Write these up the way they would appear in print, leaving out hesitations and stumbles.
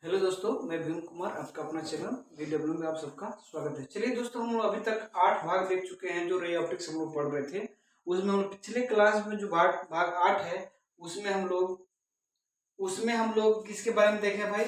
Hello दोस्तों, मैं भीम कुमार, आपका अपना चैनल VW में आप सबका स्वागत है। चलिए दोस्तों, हम लोग अभी तक 8 भाग देख चुके हैं जो रे ऑप्टिक्स हम लोग पढ़ रहे थे। उसमें हम पिछले क्लास में जो भाग भाग 8 है उसमें हम लोग किसके बारे में देखे भाई?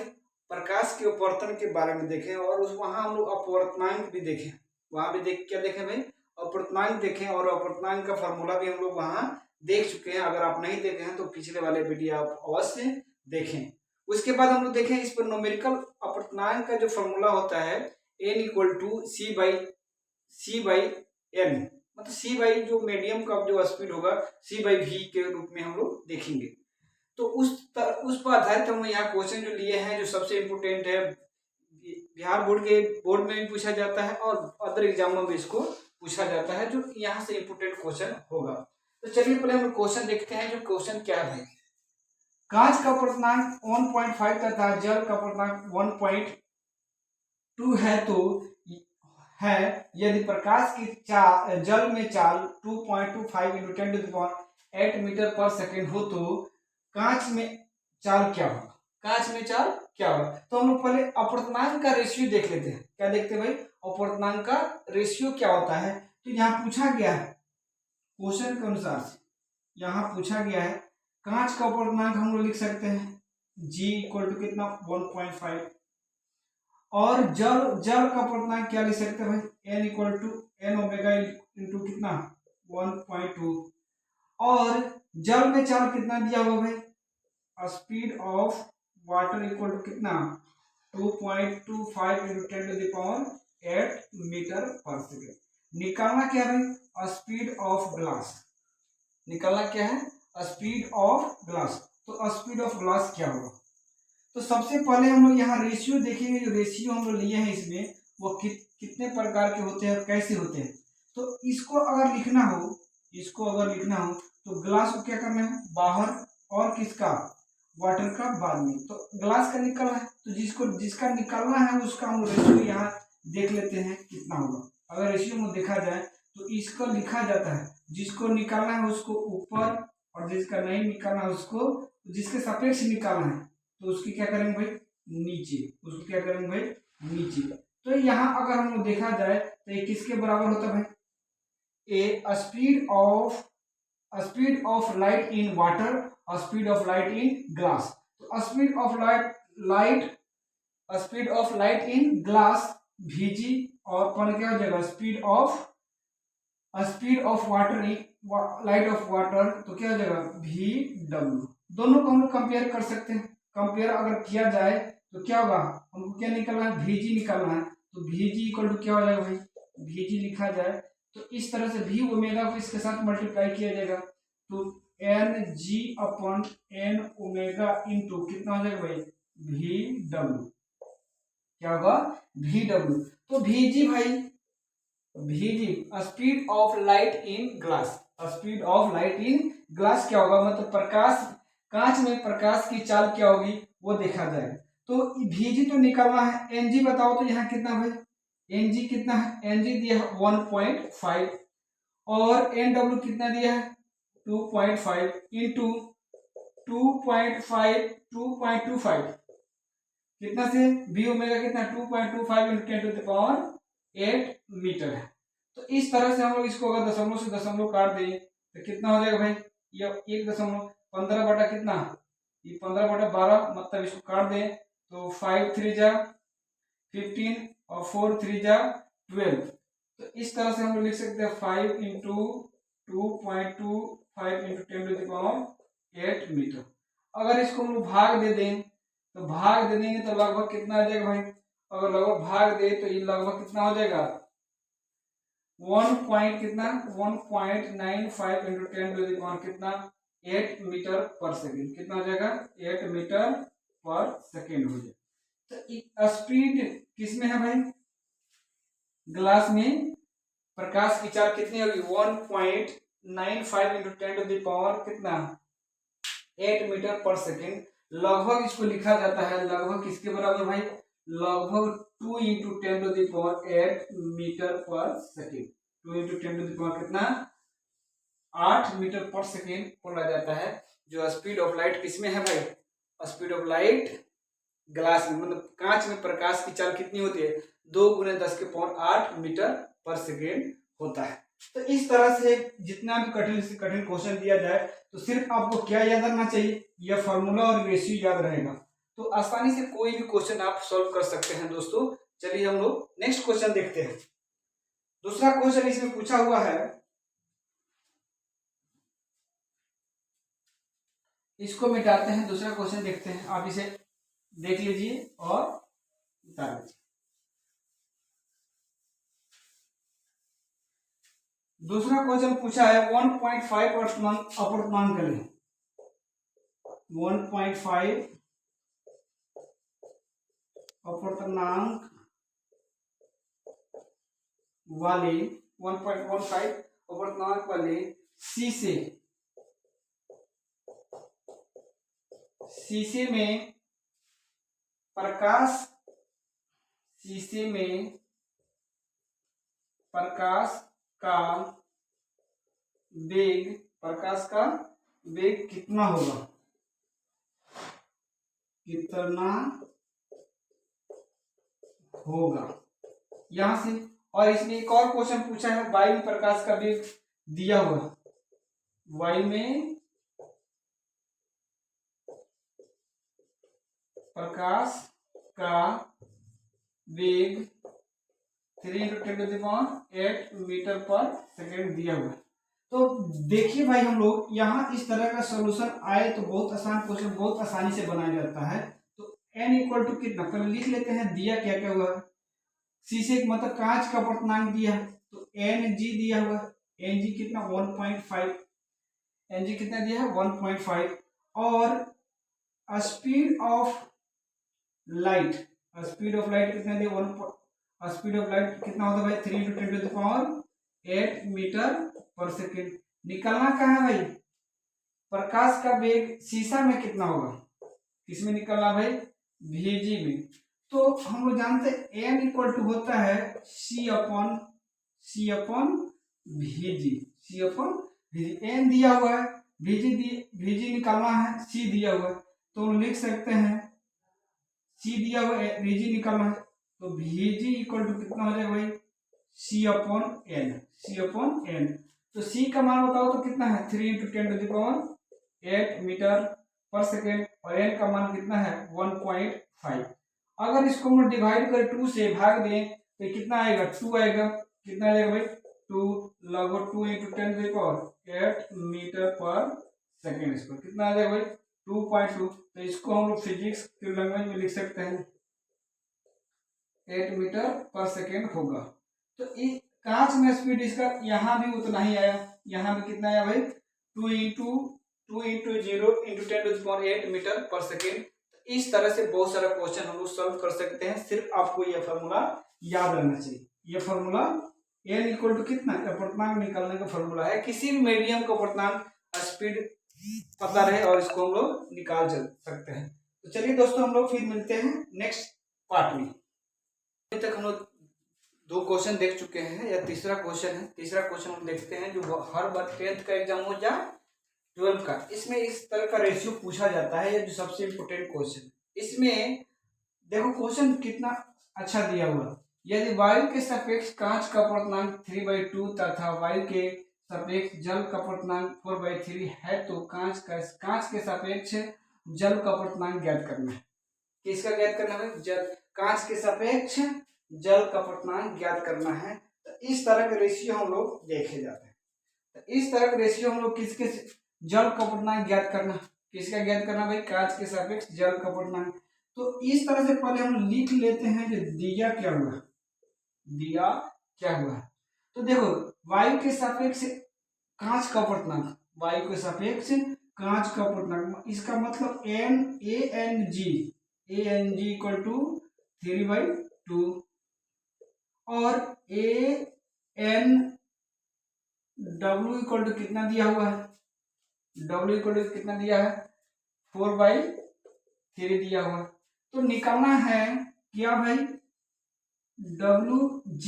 प्रकाश के अपवर्तन के बारे में देखे और उस वहाँ हम लोग अपवर्तनांक भी देखे। वहाँ भी क्या देखे भाई? अपवर्तनांक देखे और अपवर्तनांक का फॉर्मूला भी हम लोग वहाँ देख चुके हैं। अगर आप नहीं देखे हैं तो पिछले वाले वीडियो आप अवश्य देखें। उसके बाद हम लोग देखें इस पर न्यूमेरिकल अपवर्तनांक का जो फॉर्मूला होता है n equal to C by N, मतलब सी बाई जो मीडियम का जो स्पीड होगा सी बाई वी के रूप में हम लोग देखेंगे। तो उस पर आधारित हम यहाँ क्वेश्चन जो लिए हैं, जो सबसे इम्पोर्टेंट है, बिहार बोर्ड में भी पूछा जाता है और अदर एग्जामों में इसको पूछा जाता है, जो यहाँ से इम्पोर्टेंट क्वेश्चन होगा। तो चलिए पहले हम क्वेश्चन देखते हैं। जो क्वेश्चन क्या है, कांच का अपवर्तनांक 1.5 तथा जल का अपवर्तनांक 1.2 है तो है यदि प्रकाश की जल में चाल 2.25 × 10⁸ मीटर पर सेकेंड हो तो कांच में चाल क्या होगा? कांच में चाल क्या होगा? तो हम लोग पहले अपवर्तनांक का रेशियो देख लेते हैं। क्या देखते हैं भाई? अपवर्तनांक का रेशियो क्या होता है। तो यहाँ पूछा गया है, क्वेश्चन के अनुसार से यहाँ पूछा गया है, कांच का अपवर्तनांक हम लोग लिख सकते हैं G इक्वल टू कितना 1.5 और जल का अपवर्तनांक क्या लिख सकते हैं भाई? N equal to N omega into कितना 1.2 और जल में चाल कितना दिया हुआ भाई? Speed of water equal to कितना 2.25 × 10⁸ मीटर पर सेकेंड। निकालना क्या है भाई? Speed of glass. निकालना क्या है? Speed of glass. तो स्पीड ऑफ ग्लास क्या होगा? तो सबसे पहले हम लोग यहाँ रेशियो देखेंगे। जो रेशियो हम लोग लिए हैं इसमें वो कितने प्रकार के होते हैं और कैसे होते हैं। तो इसको अगर लिखना हो तो ग्लास को क्या करना है? बाहर और किसका? वाटर का बाद में। तो ग्लास का निकलना है, तो जिसका निकलना है उसका हम रेशियो यहाँ देख लेते हैं कितना होगा। अगर रेशियो में देखा जाए तो इसको लिखा जाता है, जिसको निकालना है उसको ऊपर और जिसका नहीं निकालना है उसको, जिसके सापेक्ष निकालना है तो उसकी क्या करेंगे भाई? नीचे। उसको क्या करेंगे भाई? नीचे। तो यहाँ अगर हम लोग देखा जाए तो ये किसके बराबर होता है भाई? ए speed of light in water और speed of light in glass. तो speed of light in glass Vg और अपन क्या हो जाएगा? Speed of water in light of water, तो क्या हो जाएगा? Vw। दोनों को हम लोग कंपेयर कर सकते हैं। कंपेयर अगर किया जाए तो क्या होगा? हमको क्या निकलना है? Vg निकलना है। तो Vg इक्वल टू क्या हो जाएगा भाई? Vg लिखा जाए तो इस तरह से V ओमेगा को इसके साथ मल्टीप्लाई किया जाएगा तो Ng upon N omega into कितना हो जाएगा भाई? Vw। क्या होगा? Vw। तो Vg भाई, speed of light in glass. Speed of light in glass क्या होगा? मतलब कांच में प्रकाश की चाल क्या होगी वो देखा जाए। तो Vg तो निकालना है, Ng बताओ तो यहाँ कितना भाई? Ng कितना है? Ng दिया है 1.5 और Nw कितना दिया है? 2.5 इंटू 2.25 कितना से V ओमेगा कितना 2.25 × 10⁸ मीटर है। तो इस तरह से हम लोग इसको अगर दशमलव से दशमलव काट दें तो कितना हो जाएगा भाई? ये 1.15 बटा कितना? ये 15/12, मतलब इसको काट दें तो 5 3 जा 15 और 4 3 जा 12। तो इस तरह से हम लोग लिख सकते हैं 5 × 2.25 × 10⁸ मीटर। अगर इसको हम लोग भाग दे दें तो भाग दे देंगे तो लगभग कितना आ जाएगा भाई? अगर लगभग भाग दे तो ये लगभग कितना हो जाएगा? 1.95 × 10⁻⁸ कितना 8 मीटर पर सेकेंड। कितना हो जाएगा? 8 मीटर पर सेकेंड हो जाएगा। तो स्पीड किसमें है भाई? ग्लास में प्रकाश की चाल कितनी होगी? 1.95 × 10⁻⁸ कितना 8 मीटर पर सेकेंड। लगभग इसको लिखा जाता है लगभग किसके बराबर भाई? लगभग 2 × 10⁸ मीटर पर सेकेंड। 2 × 10⁻⁸ कितना 8 मीटर पर सेकेंड बोला जाता है। जो स्पीड ऑफ लाइट किसमें है भाई? स्पीड ऑफ लाइट ग्लास में, मतलब कांच में प्रकाश की चाल कितनी होती है, 2 × 10⁸ मीटर पर सेकेंड होता है। तो इस तरह से जितना भी कठिन से कठिन क्वेश्चन दिया जाए तो सिर्फ आपको क्या याद रखना चाहिए, यह फॉर्मूला और रेशियो याद रहेगा, तो आसानी से कोई भी क्वेश्चन आप सॉल्व कर सकते हैं दोस्तों। चलिए हम लोग नेक्स्ट क्वेश्चन देखते हैं। दूसरा क्वेश्चन इसमें पूछा हुआ है, इसको मिटाते हैं, दूसरा क्वेश्चन देखते हैं, आप इसे देख लीजिए और बता लीजिए। दूसरा क्वेश्चन पूछा है 1.5 अपूर्णांक लें, 1.5 अपूर्णांक वाले 1.15 अपूर्णांक वाले शीशे में प्रकाश का वेग कितना होगा, यहां से। और इसमें एक और क्वेश्चन पूछा है, वायु में प्रकाश का वेग दिया हुआ, वायु में प्रकाश का वेग 3 × 10⁸ मीटर पर सेकेंड दिया हुआ है। तो देखिए भाई, हम लोग यहाँ इस तरह का सॉल्यूशन आए तो बहुत आसान क्वेश्चन बहुत आसानी से बनाया जाता है। तो n इक्वल टू कितना, पहले लिख लेते हैं, दिया क्या क्या हुआ है, शीशे मतलब कांच का अपूर्णांक दिया है, तो Ng दिया हुआ है, Ng कितना 1.5, Ng कितना दिया है 1.5, और स्पीड ऑफ लाइट कितना दिया, स्पीड ऑफ लाइट कितना होता है भाई 3 × 10⁸ मीटर पर सेकेंड। निकलना क्या है भाई, प्रकाश का वेग शीशा में कितना होगा, किसमें निकलना भाई, Vg में। तो हम लोग जानते हैं n इक्वल टू होता है C अपॉन Vg, n दिया हुआ है, Vg निकालना है, C दिया हुआ है, तो लिख सकते हैं C दिया हुआ है, Vg निकालना है, तो Vg इक्वल टू कितना हो जाएगा भाई, C अपॉन n। तो C का मान बताओ तो कितना है 3 × 10⁸ मीटर पर सेकेंड, और n का मान कितना है 1.5। अगर इसको हम डिवाइड करें 2 से भाग दें तो कितना आएगा, 2 आएगा, कितना आएगा भाई 2, लगभग 2 × 10⁸ मीटर पर सेकेंड स्क्वायर, कितना आ जाएगा भाई 2.2। तो इसको हम लोग फिजिक्स के लैंग्वेज में लिख सकते हैं 8 मीटर पर सेकेंड होगा। तो कांच में स्पीड इसका यहाँ भी उतना ही आया, यहाँ भी कितना आया भाई 2 × 0 × 10⁸ मीटर पर सेकेंड। इस तरह से बहुत सारा क्वेश्चन हम लोग सॉल्व कर सकते हैं, सिर्फ आपको यह फॉर्मूला याद रहना चाहिए। यह फॉर्मूला n इक्वल टू कितना, अपूर्णांक निकालने का फॉर्मूला है, किसी भी मीडियम का अपूर्णांक स्पीड पता रहे और इसको हम लोग निकाल सकते हैं। तो चलिए दोस्तों, हम लोग फिर मिलते हैं नेक्स्ट पार्ट में। अभी तक हम लोग 2 क्वेश्चन देख चुके हैं, या तीसरा क्वेश्चन है, तीसरा क्वेश्चन हम देखते हैं जो हर बार 10th का एग्जाम हो या 12th का, इसमें इस तरह का रेशियो पूछा जाता है, जो सबसे इम्पोर्टेंट क्वेश्चन। इसमें देखो क्वेश्चन कितना अच्छा दिया हुआ, यदि वायु के सापेक्ष कांच का अपूर्णांक 3/2 तथा वायु के सापेक्ष जल का अपूर्णांक 4/3 है, तो कांच के सापेक्ष जल का अपूर्णांक ज्ञात करना है। किसका ज्ञात करना है, कांच के सापेक्ष जल का अपूर्णांक ज्ञात करना है। तो इस तरह के रेशियो हम लोग देखे जाते हैं। तो इस तरह के रेशियो हम लोग किसके जल का अपूर्णांक ज्ञात करना, किसका ज्ञात करना भाई, कांच के सापेक्ष जल का अपूर्णांक। तो इस तरह से पहले हम लिख लेते हैं कि दिया क्या हुआ है। तो देखो वायु के सापेक्ष कांच का अपूर्णांक, वायु के सापेक्ष कांच का अपूर्णांक, इसका मतलब Ang इक्वल टू 3/2, और W इक्वल टू कितना दिया हुआ है, W इक्वल टू कितना दिया है 4/3 दिया हुआ। तो निकालना है क्या भाई, Wg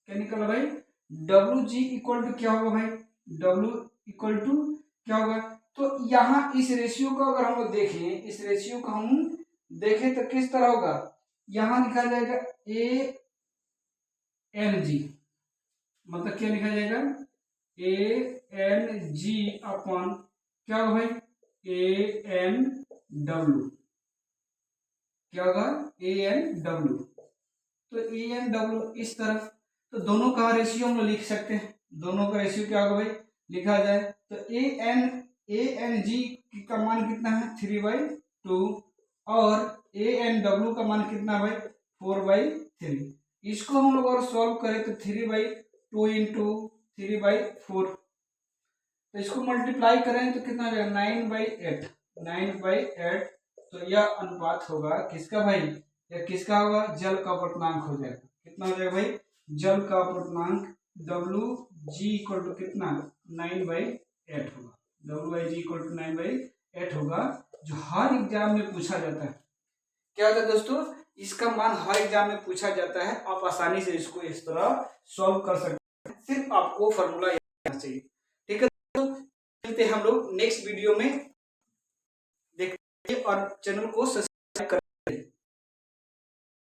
क्या निकला भाई, Wg इक्वल टू क्या होगा भाई, W इक्वल टू क्या होगा। तो यहाँ इस रेशियो को अगर हम लोग देखें, इस रेशियो को हम देखें तो किस तरह होगा, यहां लिखा जाएगा ए एन जी, मतलब क्या लिखा जाएगा ए एन जी अपॉन क्या होगा भाई ए एन डब्ल्यू, क्या होगा ए एन डब्ल्यू। तो ए एन डब्ल्यू इस तरफ, तो दोनों का रेशियो हम लोग लिख सकते हैं, दोनों का रेशियो क्या होगा भाई लिखा जाए तो ए एन जी का मान कितना है 3/2 और ए एन डब्ल्यू का मान कितना भाई 4/3। इसको हम लोग और सॉल्व करें तो 3/2 इंटू 3/4, तो इसको मल्टीप्लाई करें तो कितना हो जाएगा 9/8, 9/8। तो यह अनुपात होगा किसका भाई, यह किसका होगा जल का अपर्तनांक हो जाएगा, कितना हो जाएगा भाई जल का अपर्तनांक डब्ल्यू जी इक्वल टू कितना 9/8 होगा, W by G equal to 9/8 होगा, जो हर एग्जाम में पूछा जाता है। क्या होता है दोस्तों, इसका मान हर एग्जाम में पूछा जाता है, आप आसानी से इसको इस तरह सॉल्व कर सकते हैं, सिर्फ आपको फॉर्मूला याद रहना चाहिए। ठीक है दोस्तों, मिलते हैं हम लोग नेक्स्ट वीडियो में, देखिए और चैनल को सब्सक्राइब करें।